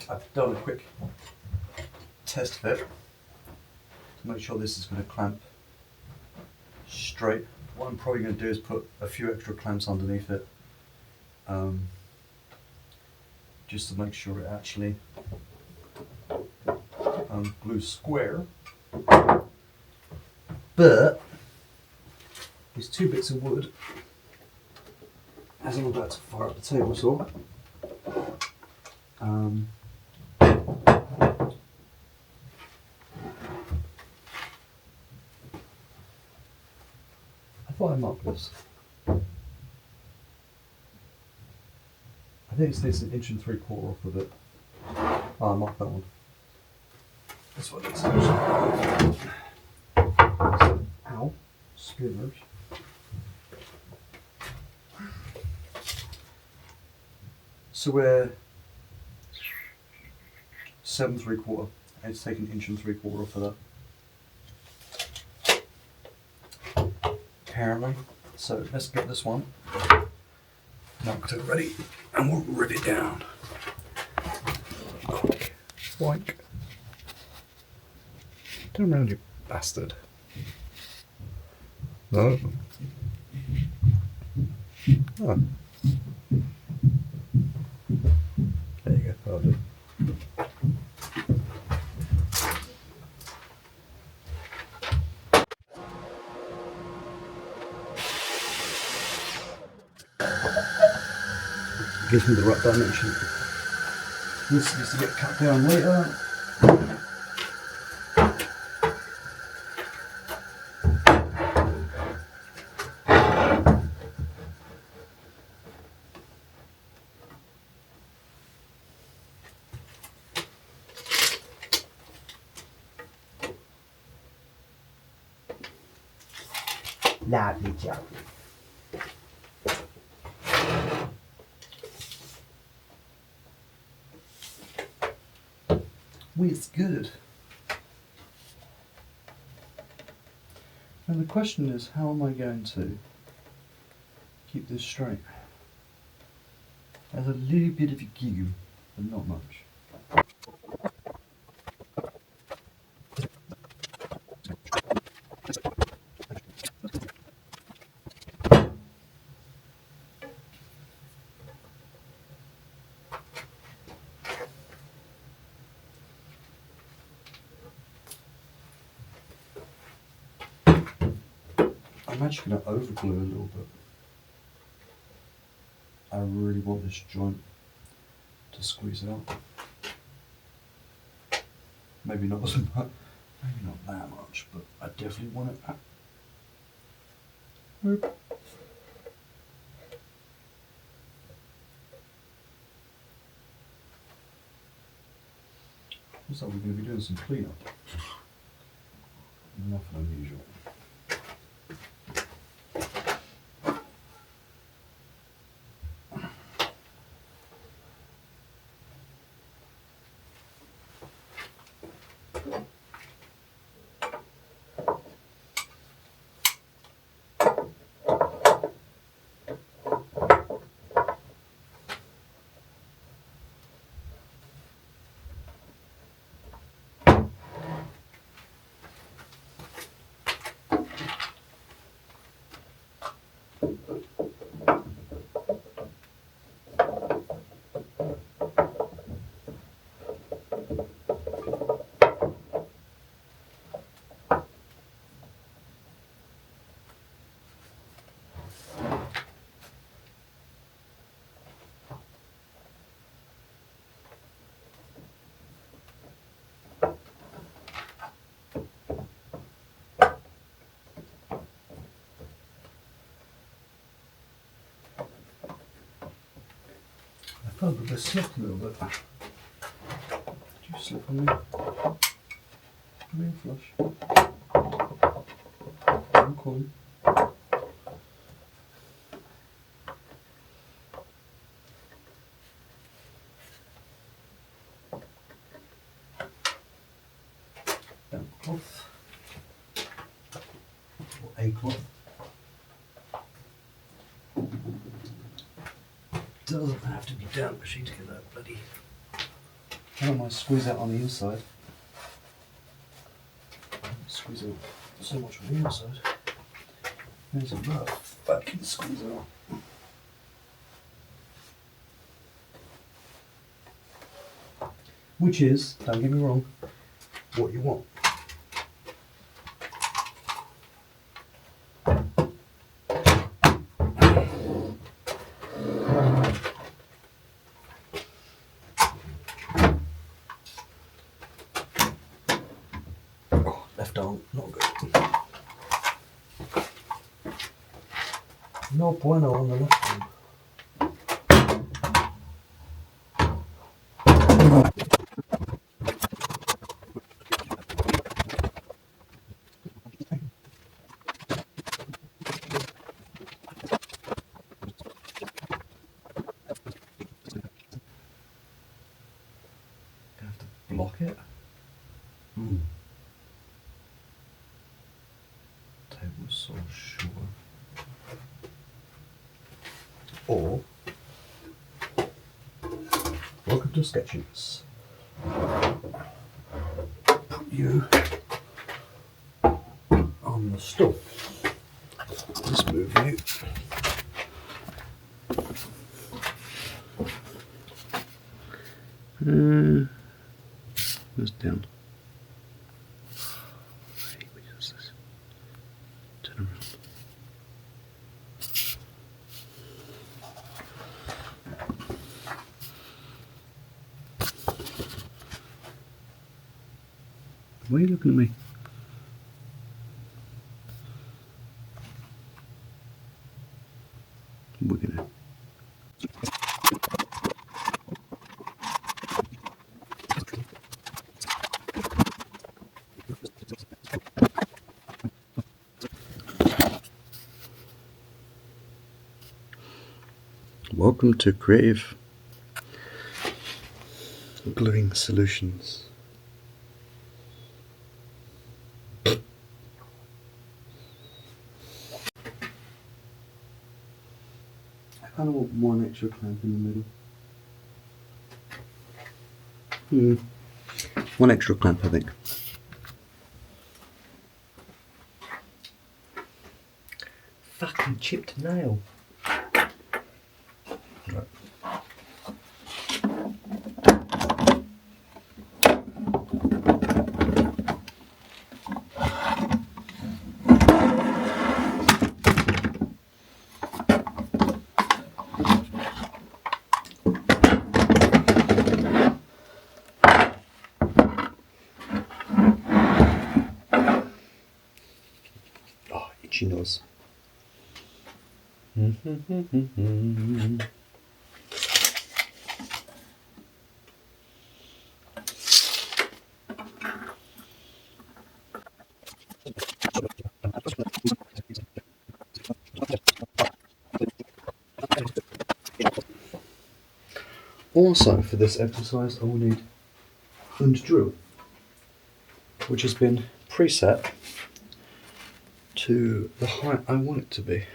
I've done a quick test fit to make sure this is going to clamp straight. What I'm probably going to do is put a few extra clamps underneath it, just to make sure it actually glues square. But these two bits of wood, as I'm about to fire up the table saw, I thought I marked this. I think it's this 1 3/4 off of it. Oh, I marked that one. That's what it is. Ow, spinners. So we're 7 3/4. And it's taken 1 3/4 off of that. Apparently. So let's get this one marked already and we'll rip it down. Boink. Turn around, you bastard. No. Oh. There you go, that'll do. Gives me the right dimension. This needs to get cut down later. Lovely job. It's good. And the question is, how am I going to keep this straight? There's a little bit of a giggle, but not much. I'm actually going to overglue a little bit. I really want this joint to squeeze out. Maybe not as much, maybe not that much, but I definitely want it. Whoop. Looks like we're going to be doing some cleanup. Nothing unusual. I felt that they slipped a little bit. Did you slip on me? Come here, flush. I'm calling. Down cloth. Or a cloth. Doesn't have to be damp machine to get that bloody I don't mind squeeze out on the inside. Squeeze out so much on the inside. There's a rough vacuum squeeze out. Which is, don't get me wrong, what you want. Oh, left arm, not good. No bueno on the left arm. Gonna have to block it. Table saw, sure. Or welcome to Sketchings. Put you on the stool. Let's move you. Where's down? Hey, which is this? Turn around. Why are you looking at me? We're gonna. Welcome to Creative Gluing Solutions. I kind of want one extra clamp in the middle. One extra clamp, I think. Fucking chipped nail. Right. Oh, itchy nose. Also, for this exercise, I will need a drill, which has been preset to the height I want it to be.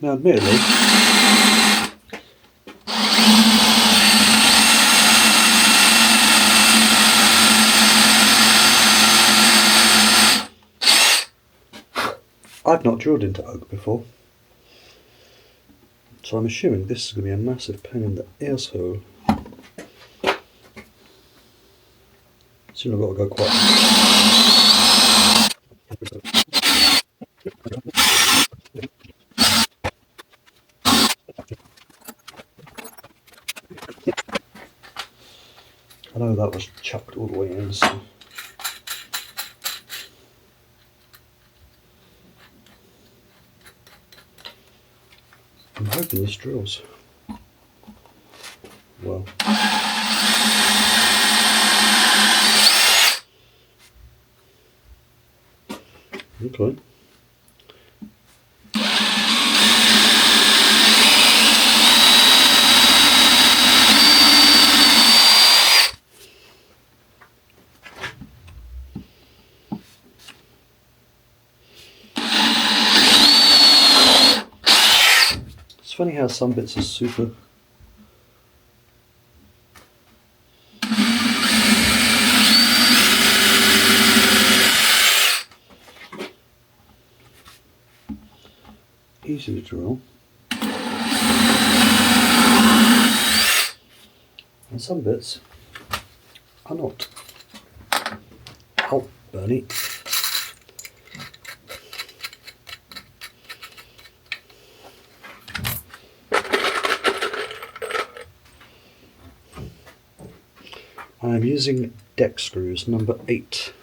Now, admittedly, I've not drilled into oak before, so I'm assuming this is going to be a massive pain in the asshole. Soon I've got to go quite. I know that was chucked all the way in, so. I'm hoping this drills well. Okay. funny how some bits are super... easy to drill. And some bits are not. Oh, Bernie. I'm using deck screws number 8.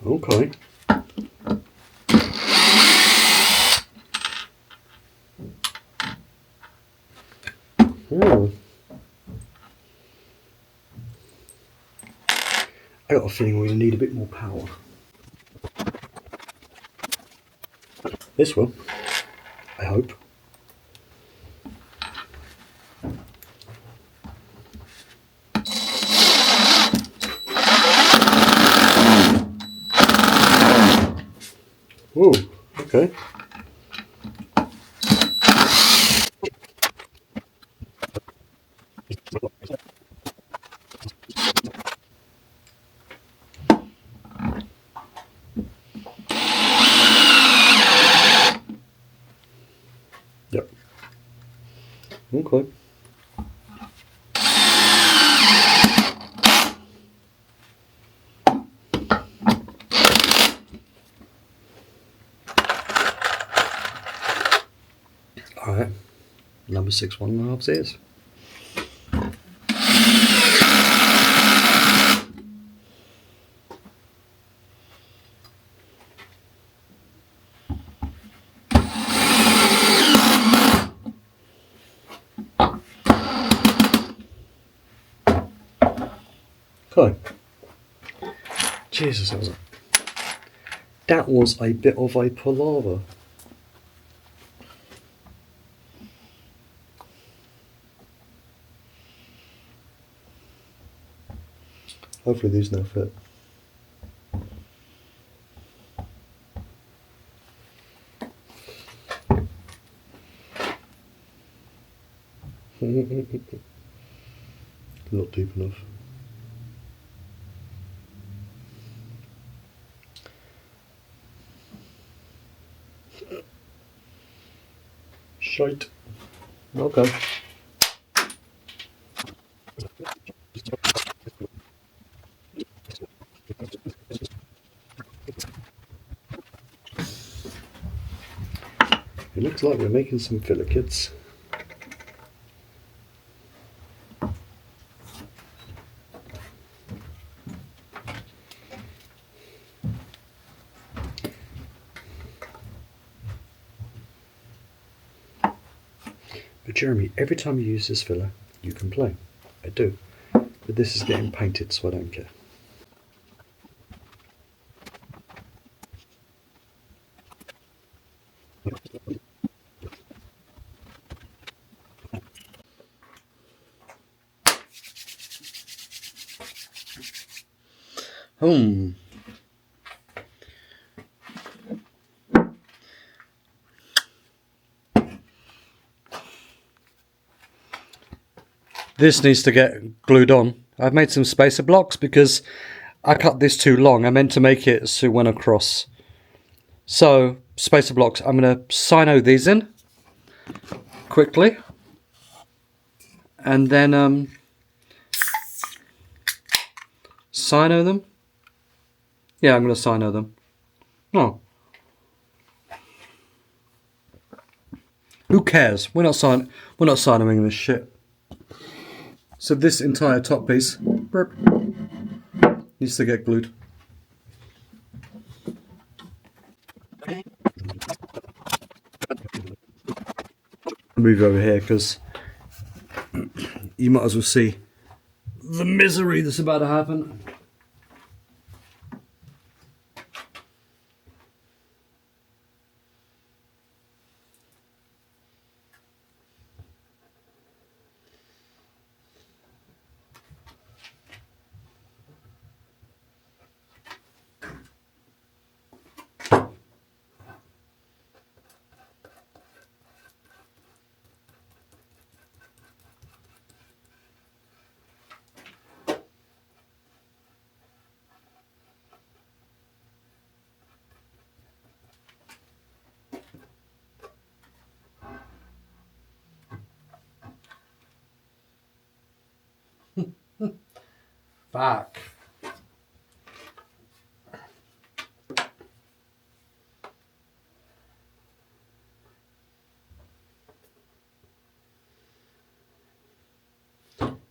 Okay. I got a feeling we're going to need a bit more power. This will, I hope. Whoa, okay. Yep. Okay. Alright, number 6 1.5 is. Okay. Jesus, that was a bit of a palaver. Hopefully these now fit. Not deep enough. Shite. Okay. It looks like we're making some filler kits. But Jeremy, every time you use this filler, you complain. I do. But this is getting painted, so I don't care. This needs to get glued on. I've made some spacer blocks because I cut this too long. I meant to make it so it went across. So, spacer blocks, I'm going to sino these in quickly. And then sino them. Yeah, I'm going to sino them. Oh. Who cares? We're not sinoing this shit. So this entire top piece burp, needs to get glued. Move over here because you might as well see the misery that's about to happen. Fuck.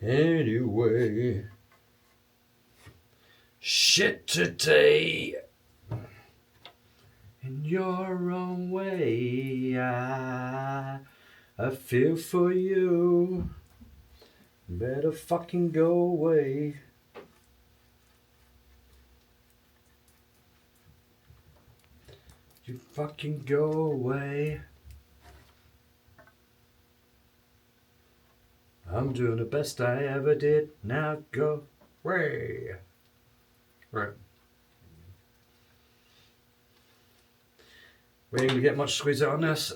Anyway, shit today. In your own way, I feel for you. Better fucking go away. You fucking go away. I'm doing the best I ever did. Now go away. Right. We ain't gonna get much squeezer on this.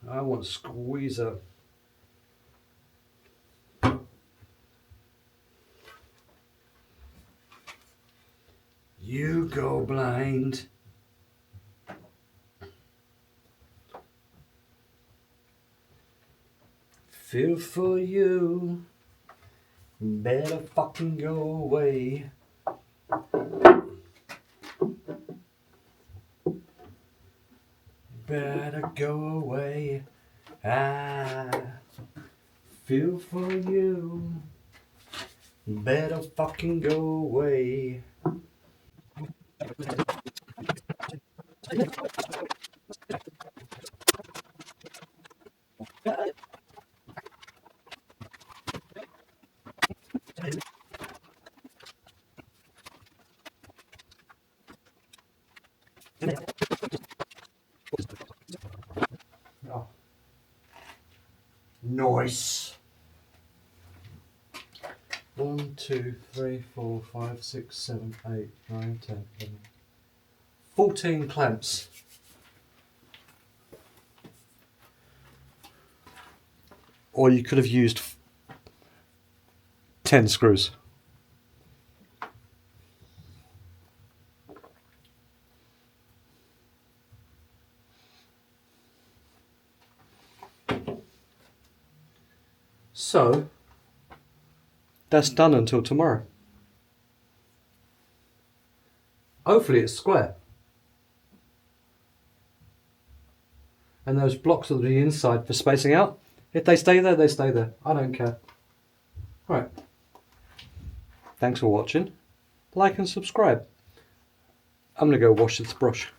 I want squeezer. You go blind. Feel for you. Better fucking go away. Better go away. I feel for you. Better fucking go away. Oh. Nice. 1, 2, 3, 4, 5, 6, 7, 8, 9, 10, 11. 14 clamps. Or you could have used 10 screws. So, that's done until tomorrow. Hopefully it's square. And those blocks on the inside for spacing out, if they stay there, they stay there. I don't care. Right. Thanks for watching. Like and subscribe. I'm going to go wash this brush.